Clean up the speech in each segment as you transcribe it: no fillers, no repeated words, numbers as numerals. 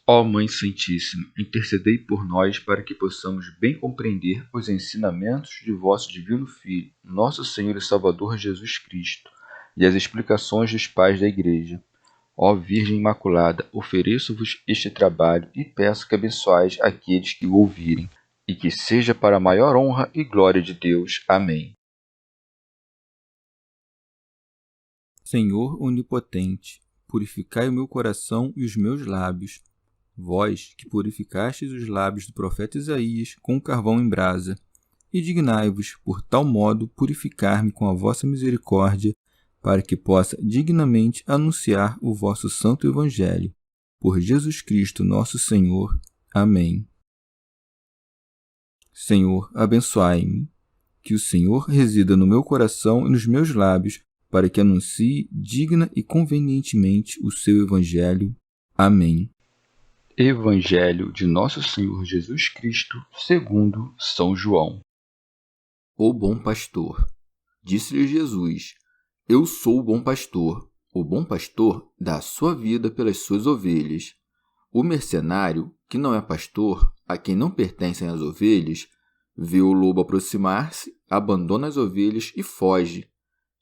Ó Mãe Santíssima, intercedei por nós para que possamos bem compreender os ensinamentos de vosso Divino Filho, nosso Senhor e Salvador Jesus Cristo, e as explicações dos pais da Igreja. Ó Virgem Imaculada, ofereço-vos este trabalho e peço que abençoais aqueles que o ouvirem, e que seja para a maior honra e glória de Deus. Amém. Senhor onipotente, purificai o meu coração e os meus lábios. Vós, que purificastes os lábios do profeta Isaías com o carvão em brasa, e dignai-vos, por tal modo, purificar-me com a vossa misericórdia, para que possa dignamente anunciar o vosso santo Evangelho. Por Jesus Cristo nosso Senhor. Amém. Senhor, abençoai-me. Que o Senhor resida no meu coração e nos meus lábios, para que anuncie digna e convenientemente o seu Evangelho. Amém. Evangelho de Nosso Senhor Jesus Cristo, segundo São João. O bom pastor. Disse-lhe Jesus: Eu sou o bom pastor. O bom pastor dá a sua vida pelas suas ovelhas. O mercenário, que não é pastor, a quem não pertencem as ovelhas, vê o lobo aproximar-se, abandona as ovelhas e foge.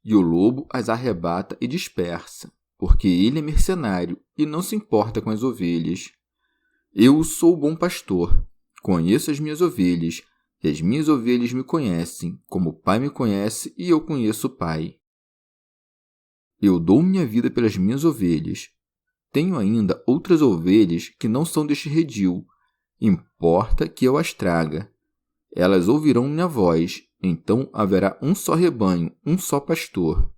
E o lobo as arrebata e dispersa, porque ele é mercenário e não se importa com as ovelhas. Eu sou o bom pastor, conheço as minhas ovelhas, e as minhas ovelhas me conhecem, como o Pai me conhece e eu conheço o Pai. Eu dou minha vida pelas minhas ovelhas. Tenho ainda outras ovelhas que não são deste redil. Importa que eu as traga. Elas ouvirão minha voz, então haverá um só rebanho, um só pastor.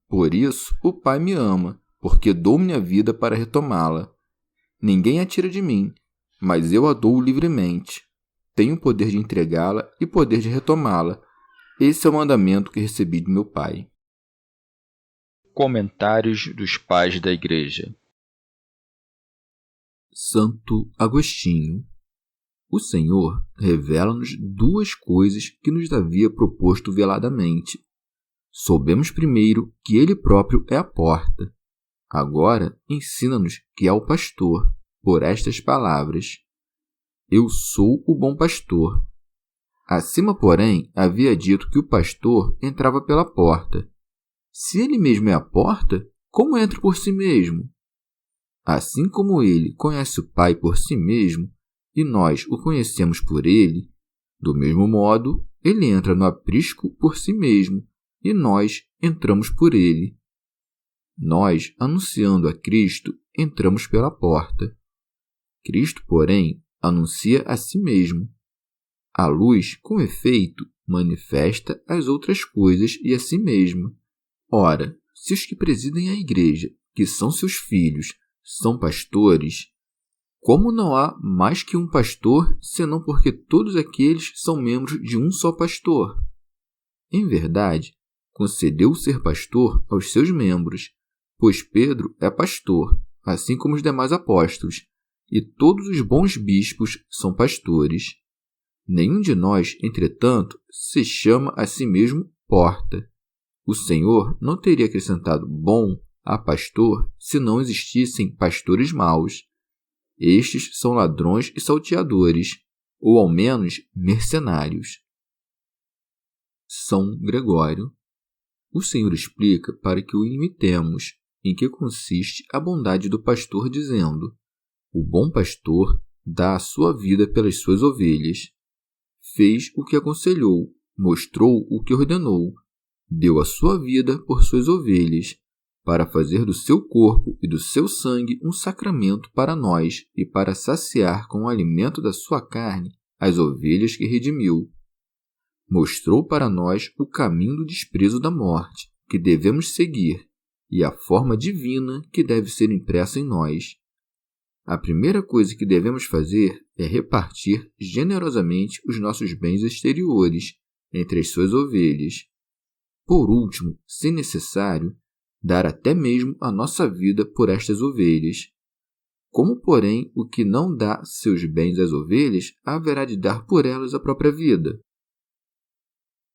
Por isso o Pai me ama, porque dou minha vida para retomá-la. Ninguém a tira de mim, mas eu a dou livremente. Tenho poder de entregá-la e poder de retomá-la. Esse é o mandamento que recebi de meu Pai. Comentários dos Pais da Igreja. Santo Agostinho. O Senhor revela-nos duas coisas que nos havia proposto veladamente. Soubemos primeiro que Ele próprio é a porta. Agora ensina-nos que é o pastor, por estas palavras: Eu sou o bom pastor. Acima, porém, havia dito que o pastor entrava pela porta. Se ele mesmo é a porta, como entra por si mesmo? Assim como ele conhece o Pai por si mesmo, e nós o conhecemos por ele, do mesmo modo, ele entra no aprisco por si mesmo, e nós entramos por ele. Nós, anunciando a Cristo, entramos pela porta. Cristo, porém, anuncia a si mesmo. A luz, com efeito, manifesta as outras coisas e a si mesma. Ora, se os que presidem a Igreja, que são seus filhos, são pastores, como não há mais que um pastor, senão porque todos aqueles são membros de um só pastor? Em verdade, concedeu ser pastor aos seus membros, pois Pedro é pastor, assim como os demais apóstolos, e todos os bons bispos são pastores. Nenhum de nós, entretanto, se chama a si mesmo porta. O Senhor não teria acrescentado bom a pastor se não existissem pastores maus. Estes são ladrões e salteadores, ou ao menos mercenários. São Gregório. O Senhor explica para que o imitemos em que consiste a bondade do pastor, dizendo: O bom pastor dá a sua vida pelas suas ovelhas. Fez o que aconselhou, mostrou o que ordenou, deu a sua vida por suas ovelhas, para fazer do seu corpo e do seu sangue um sacramento para nós e para saciar com o alimento da sua carne as ovelhas que redimiu. Mostrou para nós o caminho do desprezo da morte, que devemos seguir, e a forma divina que deve ser impressa em nós. A primeira coisa que devemos fazer é repartir generosamente os nossos bens exteriores entre as suas ovelhas. Por último, se necessário, dar até mesmo a nossa vida por estas ovelhas. Como, porém, o que não dá seus bens às ovelhas, haverá de dar por elas a própria vida?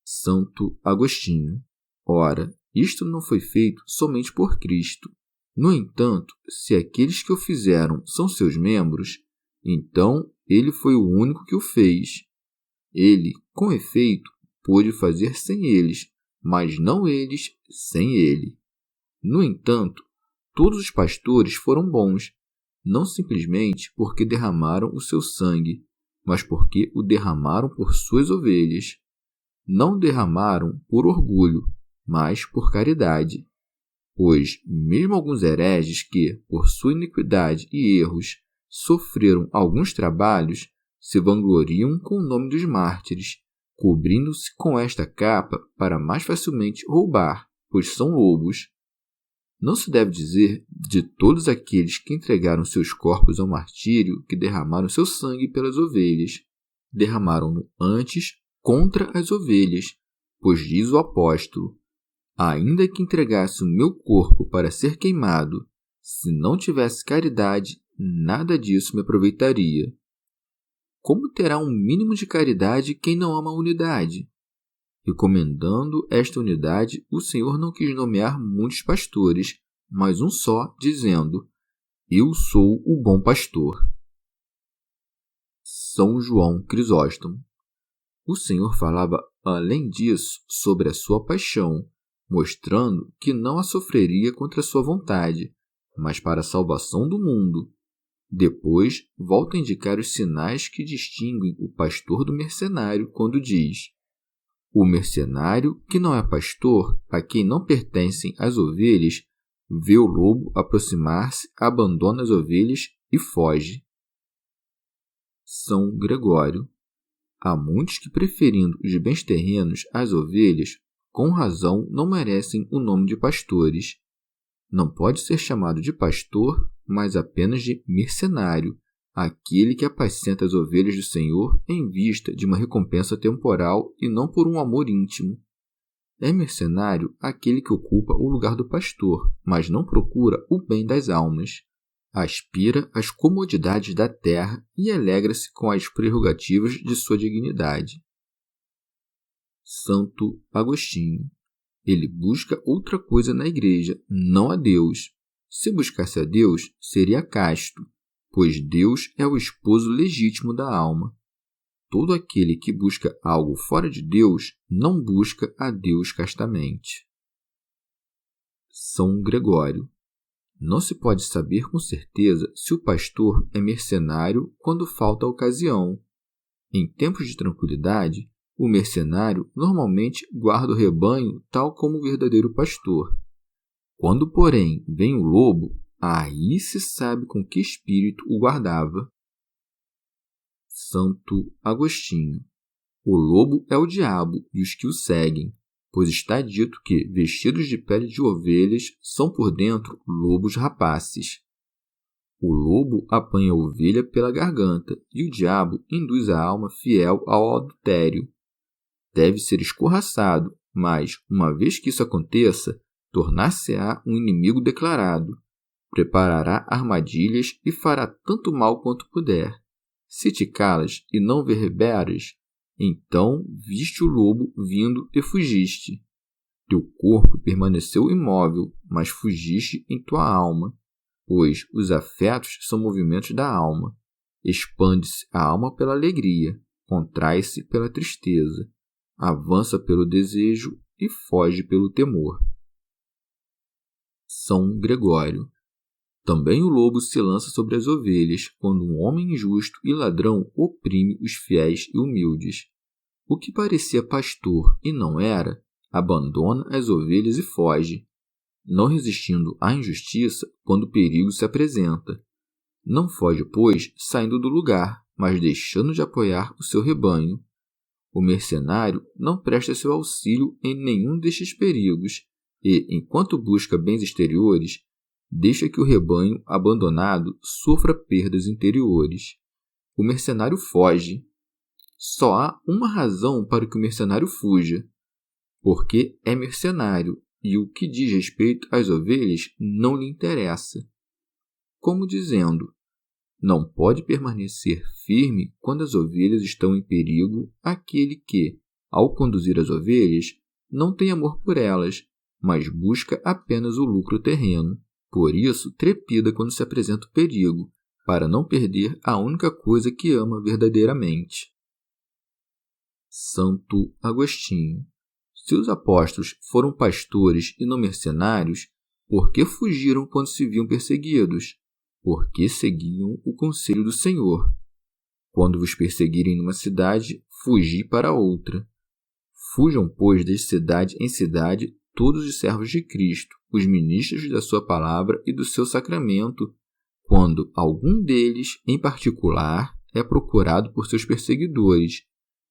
Santo Agostinho. Ora, isto não foi feito somente por Cristo. No entanto, se aqueles que o fizeram são seus membros, então ele foi o único que o fez. Ele, com efeito, pôde fazer sem eles, mas não eles sem ele. No entanto, todos os pastores foram bons, não simplesmente porque derramaram o seu sangue, mas porque o derramaram por suas ovelhas. Não derramaram por orgulho, mas por caridade. Pois, mesmo alguns hereges que, por sua iniquidade e erros, sofreram alguns trabalhos, se vangloriam com o nome dos mártires, cobrindo-se com esta capa para mais facilmente roubar, pois são lobos. Não se deve dizer de todos aqueles que entregaram seus corpos ao martírio que derramaram seu sangue pelas ovelhas. Derramaram-no antes contra as ovelhas, pois diz o apóstolo: ainda que entregasse o meu corpo para ser queimado, se não tivesse caridade, nada disso me aproveitaria. Como terá um mínimo de caridade quem não ama a unidade? Recomendando esta unidade, o Senhor não quis nomear muitos pastores, mas um só, dizendo: eu sou o bom pastor. São João Crisóstomo. O Senhor falava, além disso, sobre a sua paixão, mostrando que não a sofreria contra sua vontade, mas para a salvação do mundo. Depois, volta a indicar os sinais que distinguem o pastor do mercenário quando diz: o mercenário, que não é pastor, a quem não pertencem as ovelhas, vê o lobo aproximar-se, abandona as ovelhas e foge. São Gregório. Há muitos que, preferindo os bens terrenos às ovelhas, com razão não merecem o nome de pastores. Não pode ser chamado de pastor, mas apenas de mercenário, aquele que apacenta as ovelhas do Senhor em vista de uma recompensa temporal e não por um amor íntimo. É mercenário aquele que ocupa o lugar do pastor, mas não procura o bem das almas. Aspira às comodidades da terra e alegra-se com as prerrogativas de sua dignidade. Santo Agostinho. Ele busca outra coisa na igreja, não a Deus. Se buscasse a Deus, seria casto, pois Deus é o esposo legítimo da alma. Todo aquele que busca algo fora de Deus não busca a Deus castamente. São Gregório. Não se pode saber com certeza se o pastor é mercenário quando falta a ocasião. Em tempos de tranquilidade, o mercenário normalmente guarda o rebanho tal como o verdadeiro pastor. Quando, porém, vem o lobo, aí se sabe com que espírito o guardava. Santo Agostinho. O lobo é o diabo e os que o seguem, pois está dito que, vestidos de pele de ovelhas, são por dentro lobos rapaces. O lobo apanha a ovelha pela garganta e o diabo induz a alma fiel ao adultério. Deve ser escorraçado, mas, uma vez que isso aconteça, tornar-se-á um inimigo declarado. Preparará armadilhas e fará tanto mal quanto puder. Se te calas e não reverberas, então viste o lobo vindo e fugiste. Teu corpo permaneceu imóvel, mas fugiste em tua alma, pois os afetos são movimentos da alma. Expande-se a alma pela alegria, contrai-se pela tristeza, avança pelo desejo e foge pelo temor. São Gregório. Também o lobo se lança sobre as ovelhas, quando um homem injusto e ladrão oprime os fiéis e humildes. O que parecia pastor e não era, abandona as ovelhas e foge, não resistindo à injustiça quando o perigo se apresenta. Não foge, pois, saindo do lugar, mas deixando de apoiar o seu rebanho. O mercenário não presta seu auxílio em nenhum destes perigos e, enquanto busca bens exteriores, deixa que o rebanho abandonado sofra perdas interiores. O mercenário foge. Só há uma razão para que o mercenário fuja, porque é mercenário e o que diz respeito às ovelhas não lhe interessa. Como dizendo: não pode permanecer firme quando as ovelhas estão em perigo aquele que, ao conduzir as ovelhas, não tem amor por elas, mas busca apenas o lucro terreno, Por isso, trepida quando se apresenta o perigo, para não perder a única coisa que ama verdadeiramente. Santo Agostinho. Se os apóstolos foram pastores e não mercenários, por que fugiram quando se viam perseguidos? Porque seguiam o conselho do Senhor. Quando vos perseguirem numa cidade, fugi para outra. Fujam, pois, de cidade em cidade todos os servos de Cristo, os ministros da sua palavra e do seu sacramento, quando algum deles, em particular, é procurado por seus perseguidores,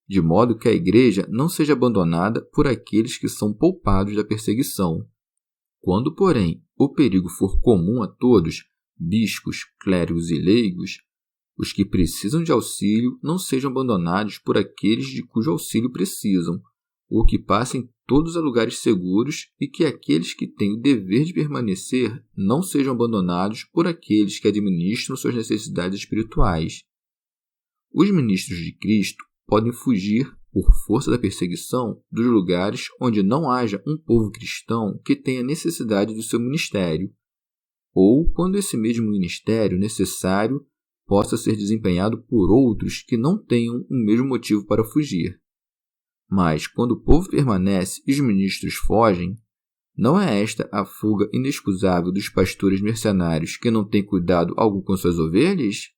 de modo que a igreja não seja abandonada por aqueles que são poupados da perseguição. Quando, porém, o perigo for comum a todos, bispos, clérigos e leigos, os que precisam de auxílio não sejam abandonados por aqueles de cujo auxílio precisam, ou que passem todos a lugares seguros, e que aqueles que têm o dever de permanecer não sejam abandonados por aqueles que administram suas necessidades espirituais. Os ministros de Cristo podem fugir, por força da perseguição, dos lugares onde não haja um povo cristão que tenha necessidade do seu ministério, ou quando esse mesmo ministério necessário possa ser desempenhado por outros que não tenham o mesmo motivo para fugir. Mas, quando o povo permanece e os ministros fogem, não é esta a fuga inexcusável dos pastores mercenários que não têm cuidado algum com suas ovelhas?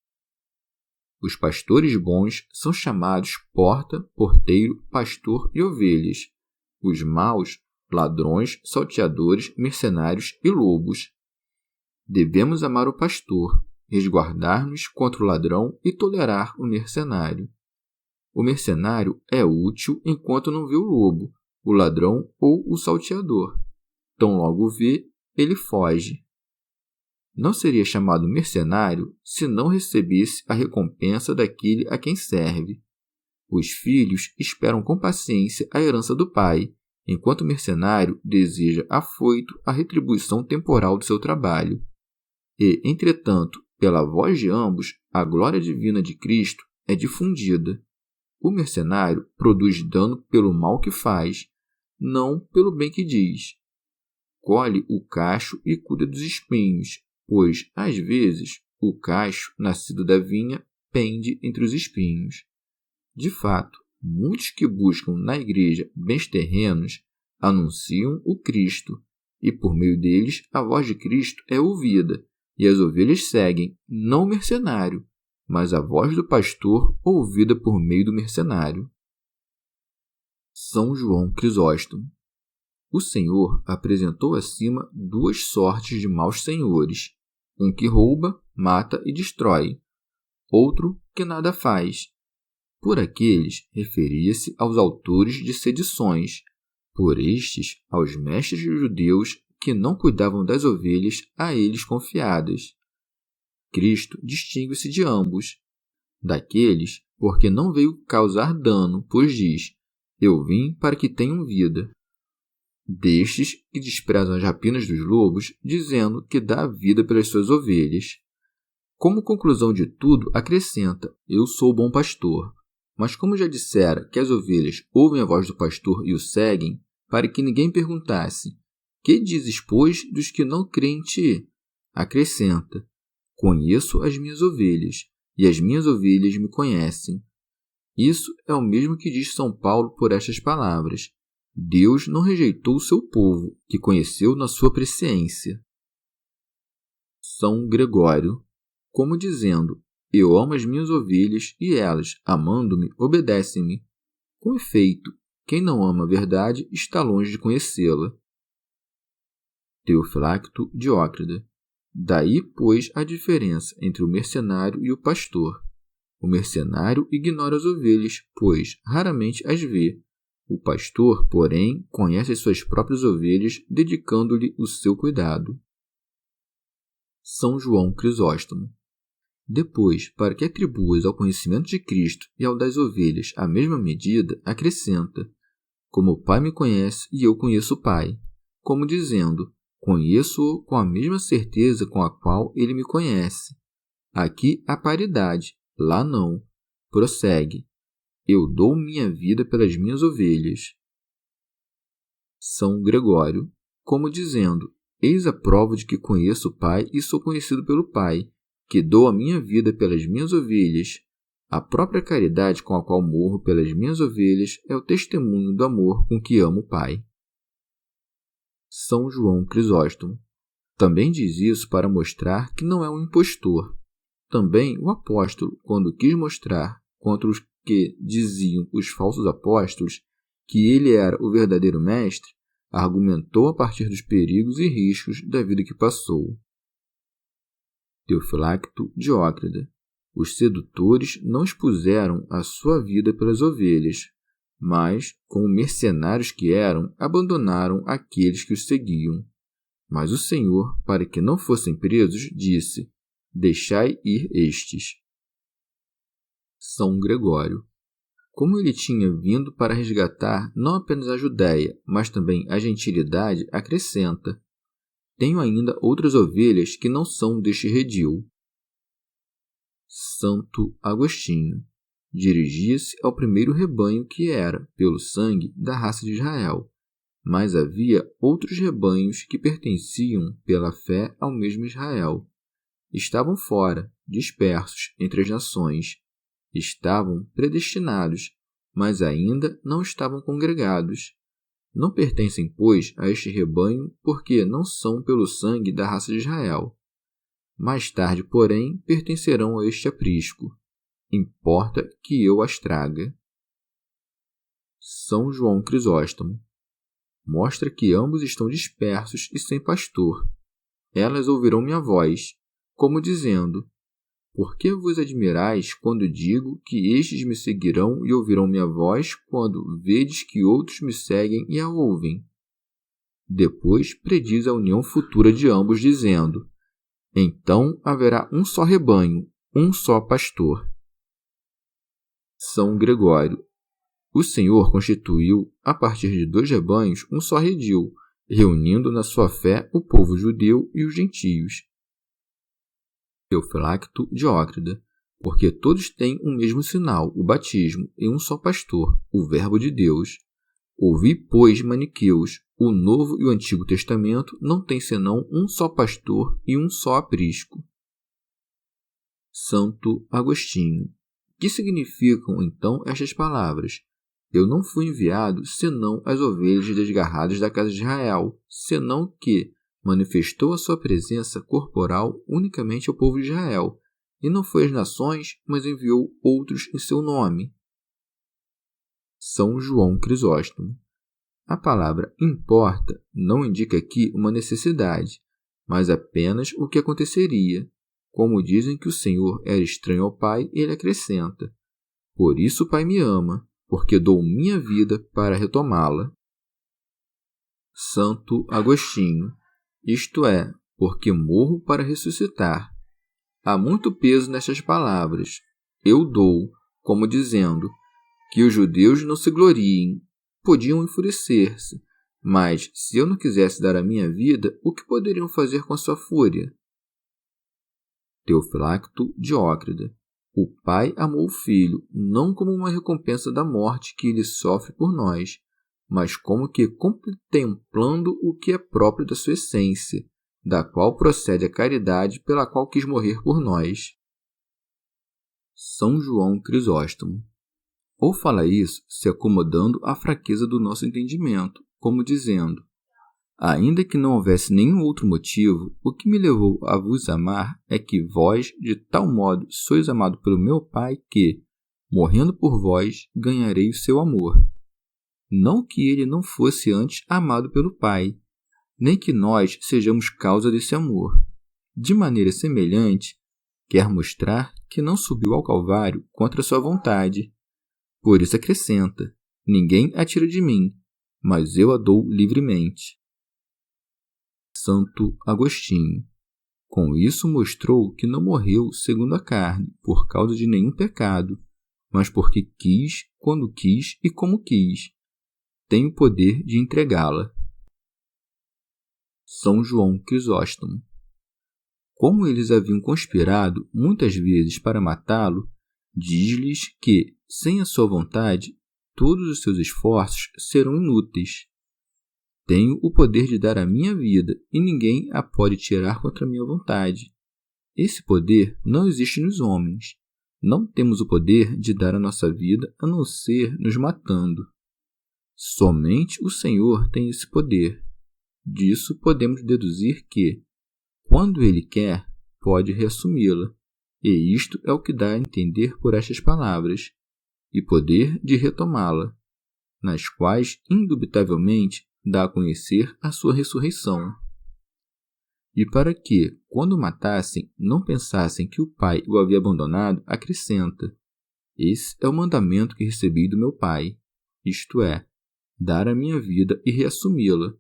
Os pastores bons são chamados porta, porteiro, pastor e ovelhas. Os maus, ladrões, salteadores, mercenários e lobos. Devemos amar o pastor, resguardar-nos contra o ladrão e tolerar o mercenário. O mercenário é útil enquanto não vê o lobo, o ladrão ou o salteador. Tão logo vê, ele foge. Não seria chamado mercenário se não recebesse a recompensa daquele a quem serve. Os filhos esperam com paciência a herança do pai, enquanto o mercenário deseja afoito a retribuição temporal do seu trabalho. E, entretanto, pela voz de ambos, a glória divina de Cristo é difundida. O mercenário produz dano pelo mal que faz, não pelo bem que diz. Colhe o cacho e cuida dos espinhos, pois, às vezes, o cacho, nascido da vinha, pende entre os espinhos. De fato, muitos que buscam na igreja bens terrenos anunciam o Cristo, e por meio deles a voz de Cristo é ouvida, e as ovelhas seguem, não o mercenário, mas a voz do pastor ouvida por meio do mercenário. São João Crisóstomo. O Senhor apresentou acima duas sortes de maus senhores, um que rouba, mata e destrói, outro que nada faz. Por aqueles referia-se aos autores de sedições, por estes aos mestres judeus que não cuidavam das ovelhas a eles confiadas. Cristo distingue-se de ambos. Daqueles, porque não veio causar dano, pois diz: eu vim para que tenham vida. Destes que desprezam as rapinas dos lobos, dizendo que dá vida pelas suas ovelhas. Como conclusão de tudo, acrescenta: eu sou o bom pastor. Mas como já dissera que as ovelhas ouvem a voz do pastor e o seguem, para que ninguém perguntasse: que dizes, pois, dos que não creem em ti? Acrescenta: conheço as minhas ovelhas, e as minhas ovelhas me conhecem. Isso é o mesmo que diz São Paulo por estas palavras: Deus não rejeitou o seu povo, que conheceu na sua presciência. São Gregório, como dizendo: eu amo as minhas ovelhas, e elas, amando-me, obedecem-me. Com efeito, quem não ama a verdade está longe de conhecê-la. Teofilacto Diócrida. Daí, pois, a diferença entre o mercenário e o pastor. O mercenário ignora as ovelhas, pois raramente as vê. O pastor, porém, conhece as suas próprias ovelhas, dedicando-lhe o seu cuidado. São João Crisóstomo. Depois, para que atribuas ao conhecimento de Cristo e ao das ovelhas a mesma medida, acrescenta: como o Pai me conhece e eu conheço o Pai, como dizendo: conheço-o com a mesma certeza com a qual ele me conhece. Aqui há paridade, lá não. Prossegue: eu dou minha vida pelas minhas ovelhas. São Gregório, como dizendo: eis a prova de que conheço o Pai e sou conhecido pelo Pai, que dou a minha vida pelas minhas ovelhas. A própria caridade com a qual morro pelas minhas ovelhas é o testemunho do amor com que amo o Pai. São João Crisóstomo também diz isso para mostrar que não é um impostor. Também o apóstolo, quando quis mostrar contra os que diziam os falsos apóstolos que ele era o verdadeiro mestre, argumentou a partir dos perigos e riscos da vida que passou. Teofilacto Diócrida. Os sedutores não expuseram a sua vida pelas ovelhas, mas, como mercenários que eram, abandonaram aqueles que os seguiam. Mas o Senhor, para que não fossem presos, disse: deixai ir estes. São Gregório. Como ele tinha vindo para resgatar não apenas a Judéia, mas também a gentilidade, acrescenta: tenho ainda outras ovelhas que não são deste redil. Santo Agostinho. Dirigia-se ao primeiro rebanho que era, pelo sangue, da raça de Israel, mas havia outros rebanhos que pertenciam, pela fé, ao mesmo Israel. Estavam fora, dispersos entre as nações. Estavam predestinados, mas ainda não estavam congregados. Não pertencem, pois, a este rebanho, porque não são pelo sangue da raça de Israel. Mais tarde, porém, pertencerão a este aprisco. Importa que eu as traga. São João Crisóstomo. Mostra que ambos estão dispersos e sem pastor. Elas ouvirão minha voz, como dizendo: por que vos admirais quando digo que estes me seguirão e ouvirão minha voz quando vedes que outros me seguem e a ouvem? Depois prediz a união futura de ambos, dizendo: então haverá um só rebanho, um só pastor. São Gregório. O Senhor constituiu, a partir de 2 rebanhos, um só redil, reunindo na sua fé o povo judeu e os gentios. Teofilacto Diócrida. Porque todos têm um mesmo sinal, o batismo, e um só pastor, o Verbo de Deus. Ouvi, pois, maniqueus, o Novo e o Antigo Testamento não têm senão um só pastor e um só aprisco. Santo Agostinho. Que significam, então, estas palavras? Eu não fui enviado senão às ovelhas desgarradas da casa de Israel, senão que manifestou a sua presença corporal unicamente ao povo de Israel, e não foi às nações, mas enviou outros em seu nome. São João Crisóstomo. A palavra importa não indica aqui uma necessidade, mas apenas o que aconteceria. Como dizem que o Senhor era estranho ao Pai, ele acrescenta: por isso o Pai me ama, porque dou minha vida para retomá-la. Santo Agostinho. Isto é, porque morro para ressuscitar. Há muito peso nestas palavras. Eu dou, como dizendo, que os judeus não se gloriem. Podiam enfurecer-se, mas se eu não quisesse dar a minha vida, o que poderiam fazer com a sua fúria? Teofilacto Diócrida. O Pai amou o Filho, não como uma recompensa da morte que ele sofre por nós, mas como que contemplando o que é próprio da sua essência, da qual procede a caridade pela qual quis morrer por nós. São João Crisóstomo. Ou fala isso se acomodando à fraqueza do nosso entendimento, como dizendo: ainda que não houvesse nenhum outro motivo, o que me levou a vos amar é que vós, de tal modo, sois amado pelo meu Pai que, morrendo por vós, ganharei o seu amor. Não que ele não fosse antes amado pelo Pai, nem que nós sejamos causa desse amor. De maneira semelhante, quer mostrar que não subiu ao Calvário contra sua vontade. Por isso acrescenta: ninguém a tira de mim, mas eu a dou livremente. Santo Agostinho. Com isso mostrou que não morreu segundo a carne, por causa de nenhum pecado, mas porque quis, quando quis e como quis. Tem o poder de entregá-la. São João Crisóstomo. Como eles haviam conspirado muitas vezes para matá-lo, diz-lhes que, sem a sua vontade, todos os seus esforços serão inúteis. Tenho o poder de dar a minha vida e ninguém a pode tirar contra a minha vontade. Esse poder não existe nos homens. Não temos o poder de dar a nossa vida a não ser nos matando. Somente o Senhor tem esse poder. Disso podemos deduzir que, quando Ele quer, pode reassumi-la. E isto é o que dá a entender por estas palavras, e poder de retomá-la, nas quais, indubitavelmente, dá a conhecer a sua ressurreição. E para que, quando o matassem, não pensassem que o Pai o havia abandonado, acrescenta: Esse é o mandamento que recebi do meu Pai, isto é, dar a minha vida e reassumi-la.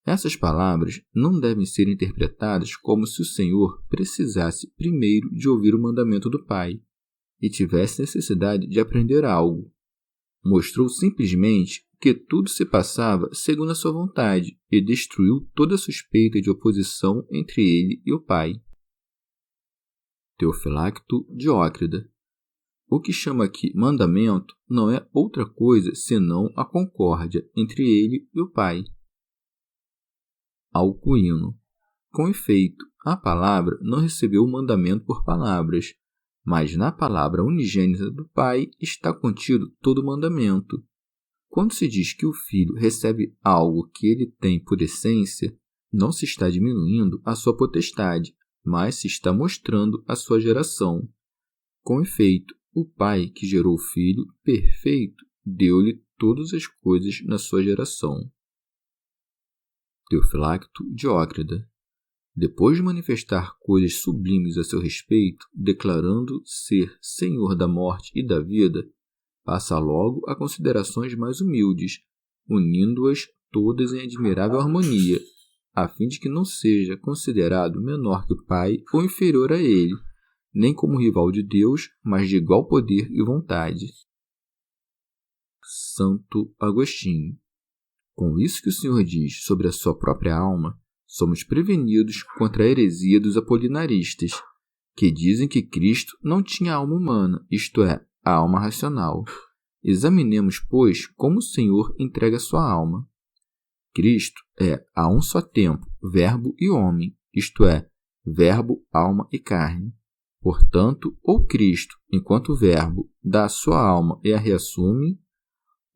Essas palavras não devem ser interpretadas como se o Senhor precisasse primeiro de ouvir o mandamento do Pai e tivesse necessidade de aprender algo. Mostrou simplesmente que tudo se passava segundo a sua vontade e destruiu toda suspeita de oposição entre ele e o Pai. Teofilacto Diócrida. O que chama aqui mandamento não é outra coisa senão a concórdia entre ele e o Pai. Alcuino. Com efeito, a palavra não recebeu o mandamento por palavras, mas na palavra unigênita do Pai está contido todo o mandamento. Quando se diz que o Filho recebe algo que ele tem por essência, não se está diminuindo a sua potestade, mas se está mostrando a sua geração. Com efeito, o Pai que gerou o Filho perfeito deu-lhe todas as coisas na sua geração. Teofilacto Diócrida. Depois de manifestar coisas sublimes a seu respeito, declarando ser Senhor da morte e da vida, passa logo a considerações mais humildes, unindo-as todas em admirável harmonia, a fim de que não seja considerado menor que o Pai ou inferior a ele, nem como rival de Deus, mas de igual poder e vontade. Santo Agostinho. Com isso que o Senhor diz sobre a sua própria alma, somos prevenidos contra a heresia dos apolinaristas, que dizem que Cristo não tinha alma humana, isto é, a alma racional. Examinemos, pois, como o Senhor entrega sua alma. Cristo é, a um só tempo, verbo e homem, isto é, verbo, alma e carne. Portanto, ou Cristo, enquanto verbo, dá a sua alma e a reassume,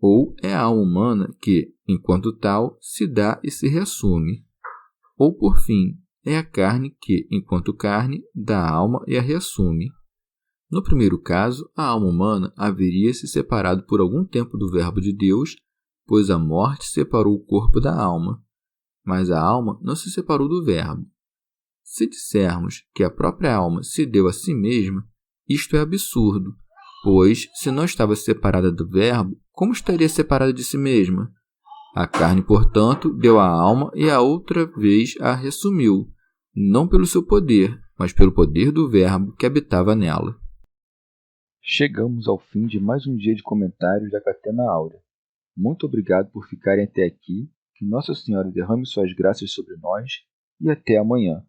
ou é a alma humana que, enquanto tal, se dá e se reassume. Ou, por fim, é a carne que, enquanto carne, dá a alma e a reassume. No primeiro caso, a alma humana haveria se separado por algum tempo do Verbo de Deus, pois a morte separou o corpo da alma. Mas a alma não se separou do Verbo. Se dissermos que a própria alma se deu a si mesma, isto é absurdo, pois, se não estava separada do Verbo, como estaria separada de si mesma? A carne, portanto, deu a alma e a outra vez a reassumiu, não pelo seu poder, mas pelo poder do Verbo que habitava nela. Chegamos ao fim de mais um dia de comentários da Catena Áurea. Muito obrigado por ficarem até aqui, que Nossa Senhora derrame suas graças sobre nós e até amanhã.